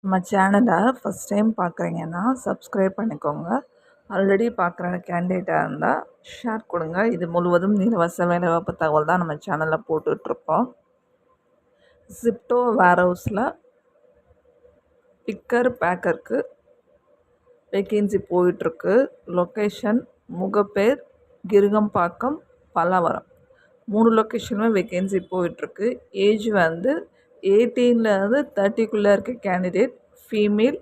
நம்ம சேனலை first time பார்க்குறீங்கன்னா சப்ஸ்கிரைப் பண்ணிக்கோங்க. ஆல்ரெடி பார்க்குற கேண்டிடேட்டாக இருந்தால் ஷேர் கொடுங்க. இது முழுவதும் இலவச வேலைவாய்ப்பு தகவல் தான் நம்ம சேனலில் போட்டுட்ருக்கோம். ஜிப்டோ வேர்ஹவுஸில் பிக்கர் பேக்கருக்கு வேக்கன்சி போயிட்டுருக்கு. லொக்கேஷன் முகப்பேர், கிருகம்பாக்கம், பல்லாவரம் 3 லொக்கேஷனுமே வேக்கன்சி போயிட்டுருக்கு. ஏஜ் வந்து 18லேருந்து 30க்குள்ளே இருக்க கேண்டிடேட், ஃபீமேல்,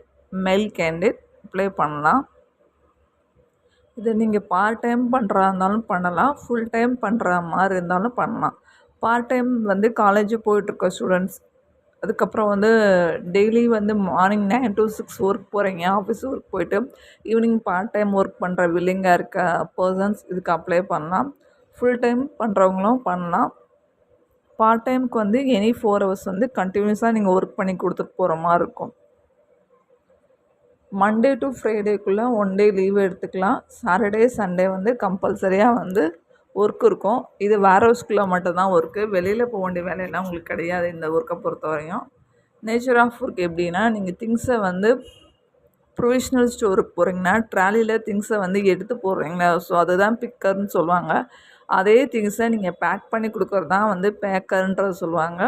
மேல் கேண்டிடேட் அப்ளை பண்ணலாம். இதை நீங்கள் பார்ட் டைம் பண்ணுறா இருந்தாலும் பண்ணலாம், ஃபுல் டைம் பண்ணுற மாதிரி இருந்தாலும் பண்ணலாம். பார்ட் டைம் வந்து காலேஜ் போயிட்டுருக்க ஸ்டூடெண்ட்ஸ், அதுக்கப்புறம் வந்து டெய்லி வந்து மார்னிங் 9 to 6 ஒர்க் போகிறீங்க, ஆஃபீஸ் ஒர்க் போயிட்டு ஈவினிங் பார்ட் டைம் ஒர்க் பண்ணுற வில்லிங்காக இருக்க பர்சன்ஸ் இதுக்கு அப்ளை பண்ணலாம். ஃபுல் டைம் பண்ணுறவங்களும் பண்ணலாம். பார்ட் டைமுக்கு வந்து எனி 4 hours வந்து கண்டினியூஸாக நீங்கள் ஒர்க் பண்ணி கொடுத்துட்டு போகிற மாதிரி இருக்கும். மண்டே டு ஃப்ரைடேக்குள்ளே 1 day லீவ் எடுத்துக்கலாம். சாட்டர்டே சண்டே வந்து கம்பல்சரியாக வந்து ஒர்க் இருக்கும். இது வேர்ஹவுஸ்குள்ளே மட்டும்தான் ஒர்க்கு, வெளியில் போக வேண்டிய வேலையெல்லாம் உங்களுக்கு கிடையாது. இந்த ஒர்க்கை பொறுத்த வரையும் நேச்சர் ஆஃப் ஒர்க் எப்படின்னா, நீங்கள் திங்ஸை வந்து ப்ரொவிஷ்னல் ஸ்டோருக்கு போகிறீங்கன்னா ட்ராலியில் திங்ஸை வந்து எடுத்து போடுறீங்களா, ஸோ அதுதான் பிக்கர்னு சொல்லுவாங்க. அதே திங்ஸை நீங்கள் பேக் பண்ணி கொடுக்குறது தான் வந்து பேக்கர்ன்றது சொல்லுவாங்க.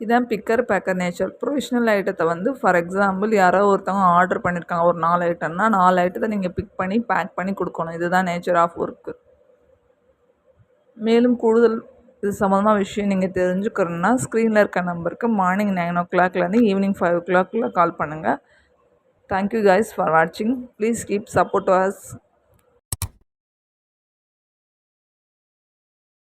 இதான் பிக்கர் பேக்கர் நேச்சர். ப்ரொவிஷ்னல் ஐட்டத்தை வந்து ஃபார் எக்ஸாம்பிள் யாரோ ஒருத்தவங்க ஆர்டர் பண்ணியிருக்காங்க ஒரு 4 ஐட்டம்னா 4 ஐட்டத்தை நீங்கள் பிக் பண்ணி பேக் பண்ணி கொடுக்கணும். இதுதான் நேச்சர் ஆஃப் ஒர்க்கு. மேலும் கூடுதல் இது சம்மந்தமாக விஷயம் நீங்கள் தெரிஞ்சுக்கணுன்னா ஸ்க்ரீனில் இருக்க நம்பருக்கு மார்னிங் 9 o'clockலேருந்து ஈவினிங் 5 o'clock கால் பண்ணுங்கள். தேங்க்யூ கைஸ் ஃபார் வாட்சிங். Please keep support to us.